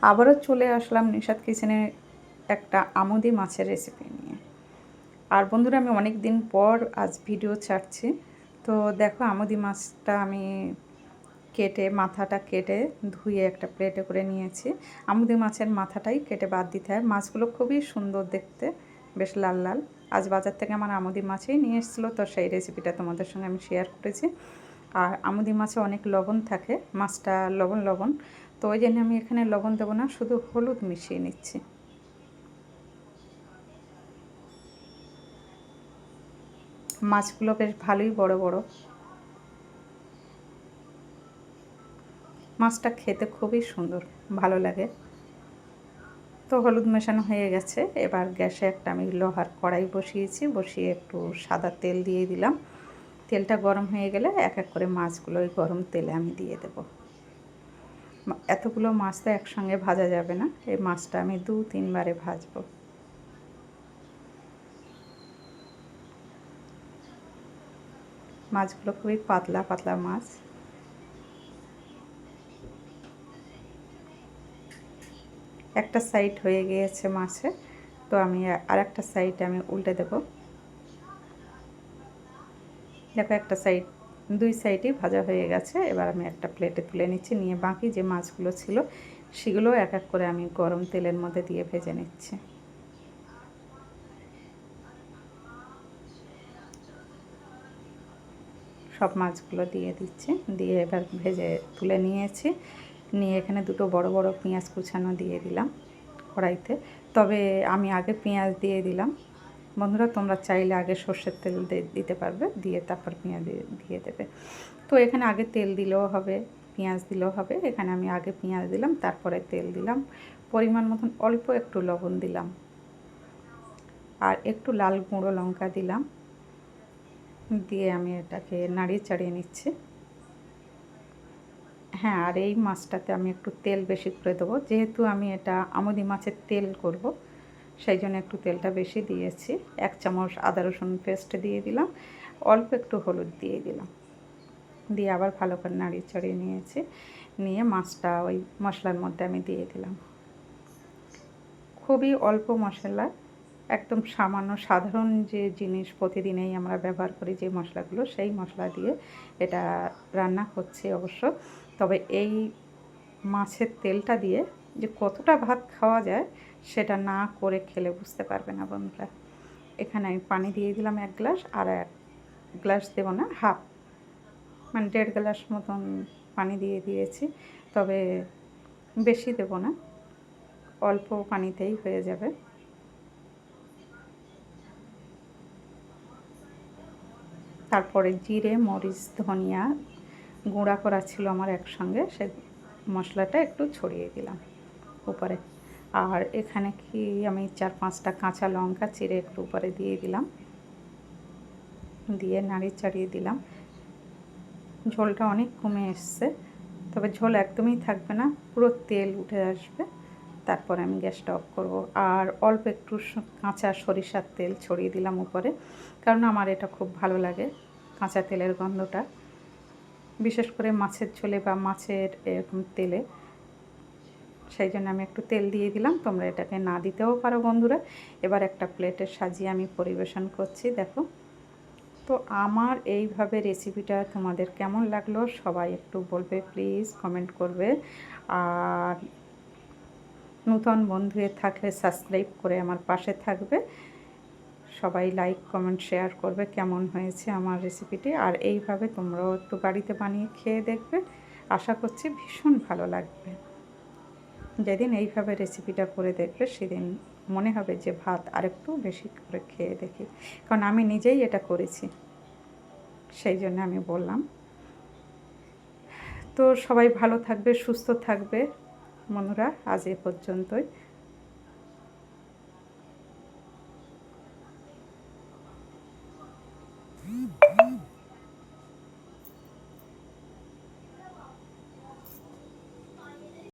আবারও চলে আসলাম নিশাদ কিচেনে একটা আমুদি মাছের রেসিপি নিয়ে। আর বন্ধুরা, আমি অনেক দিন পর আজ ভিডিও ছাড়ছি। তো দেখো, আমুদি মাছটা আমি মাথাটা কেটে ধুয়ে একটা প্লেটে করে নিয়েছি। আমুদি মাছের মাথাটাই কেটে বাদ দিতে হয়। মাছগুলো খুবই সুন্দর দেখতে, বেশ লাল লাল। আজ বাজার থেকে আমার আমুদি মাছই নিয়ে এসেছিলো, তো সেই রেসিপিটা তোমাদের সঙ্গে আমি শেয়ার করেছি। আর আমুদি মাছে অনেক লবণ থাকে, মাছটা লবণ, তো ওই জন্য আমি এখানে লবণ দেবো না, শুধু হলুদ মিশিয়ে নিচ্ছি। মাছগুলো বেশ ভালোই বড় বড়। মাছটা খেতে খুবই সুন্দর, ভালো লাগে। তো হলুদ মেশানো হয়ে গেছে। এবার গ্যাসে একটা আমি লোহার কড়াই বসিয়েছি, বসিয়ে একটু সাদা তেল দিয়ে দিলাম। তেলটা গরম হয়ে গেলে এক এক করে মাছগুলো ওই গরম তেলে আমি দিয়ে দেব। এতগুলো মাছ তো একসঙ্গে ভাজা যাবে না, এই মাছটা আমি 2-3 বারে ভাজবো। মাছগুলো খুবই পাতলা পাতলা মাছ। একটা সাইড হয়ে গিয়েছে মাছে, তো আমি আর একটা সাইড আমি উল্টে দেব। দেখো, একটা সাইড, 2 সাইডই ভাজা হয়ে গেছে। এবার আমি একটা প্লেটে তুলে নিচ্ছি, নিয়ে বাকি যে মাছগুলো ছিল সেগুলো এক এক করে আমি গরম তেলের মধ্যে দিয়ে ভেজে নিচ্ছি। সব মাছগুলো দিয়ে দিচ্ছি, দিয়ে এবার ভেজে তুলে নিয়েছি। নিয়ে এখানে দুটো বড় বড় পেঁয়াজ কুচানো দিয়ে দিলাম কড়াইতে। তবে আমি আগে পেঁয়াজ দিয়ে দিলাম। বন্ধুরা, তোমরা চাইলে আগে সর্ষের তেল দিতে পারবে, দিয়ে তারপর পেঁয়াজ দিয়ে দেবে। তো এখানে আগে তেল দিলেও হবে, পেঁয়াজ দিলেও হবে। এখানে আমি আগে পেঁয়াজ দিলাম, তারপরে তেল দিলাম, পরিমাণ মতন অল্প একটু লবণ দিলাম, আর একটু লাল গুঁড়ো লঙ্কা দিলাম। দিয়ে আমি এটাকে নাড়িয়ে চাড়িয়ে নিচ্ছি। হ্যাঁ, আর এই মাছটাতে আমি একটু তেল বেশি করে দেবো, যেহেতু আমি এটা আমুদি মাছের তেল করব, সেই জন্য একটু তেলটা বেশি দিয়েছি। 1 চামচ আদা রসুন পেস্ট দিয়ে দিলাম, অল্প একটু হলুদ দিয়ে দিলাম, দিয়ে আবার ভালো করে নাড়িয়ে চাড়িয়ে নিয়েছি। নিয়ে মাছটা ওই মশলার মধ্যে আমি দিয়ে দিলাম। খুবই অল্প মশলা, একদম সামান্য সাধারণ যে জিনিস প্রতিদিনেই আমরা ব্যবহার করি যে মশলাগুলো, সেই মশলা দিয়ে এটা রান্না করছি অবশ্য। তবে এই মাছের তেলটা দিয়ে যে কতটা ভাত খাওয়া যায় সেটা না করে খেলে বুঝতে পারবে না বন্ধুরা। এখানে আমি পানি দিয়ে দিলাম 1 গ্লাস, আর 1 গ্লাস দেবো না, হাফ, মানে 1.5 গ্লাস মতন পানি দিয়ে দিয়েছি। তবে বেশি দেবো না, অল্প পানিতেই হয়ে যাবে। তারপরে জিরে, মরিচ, ধনিয়া গুঁড়া করা ছিল আমার একসঙ্গে, সে মশলাটা একটু ছড়িয়ে দিলাম উপরে। আর এখানে কি আমি 4-5টা কাঁচা লঙ্কা চিড়ে একটু উপরে দিয়ে দিলাম, দিয়ে নাড়িয়ে চাড়িয়ে দিলাম। ঝোলটা অনেক কমে এসছে, তবে ঝোল একদমই থাকবে না, পুরো তেল উঠে আসবে। তারপর আমি গ্যাসটা অফ করব। আর অল্প একটু কাঁচা সরিষার তেল ছড়িয়ে দিলাম উপরে, কারণ আমার এটা খুব ভালো লাগে কাঁচা তেলের গন্ধটা, বিশেষ করে মাছের ঝোলে বা মাছের এরকম তেলে। সেই জন্য আমি একটু তেল দিয়ে দিলাম, তোমরা এটাকে না দিতেও পারো বন্ধুরা। এবার একটা প্লেটে সাজিয়ে আমি পরিবেশন করছি। দেখো, তো আমার এইভাবে রেসিপিটা তোমাদের কেমন লাগলো সবাই একটু বলবে, প্লিজ কমেন্ট করবে। আর নতুন বন্ধু থাকলে সাবস্ক্রাইব করে আমার পাশে থাকবে। সবাই লাইক কমেন্ট শেয়ার করবে কেমন হয়েছে আমার রেসিপিটি। আর এইভাবে তোমরাও একটু বাড়িতে বানিয়ে খেয়ে দেখবে, আশা করছি ভীষণ ভালো লাগবে। যেদিন এইভাবে রেসিপিটা করে দেখবে সেদিন মনে হবে যে ভাত আরেকটু বেশি করে খেয়ে দেখি, কারণ আমি নিজেই এটা করেছি, সেই জন্য আমি বললাম। তো সবাই ভালো থাকবে, সুস্থ থাকবে বন্ধুরা, আজ এ পর্যন্তই।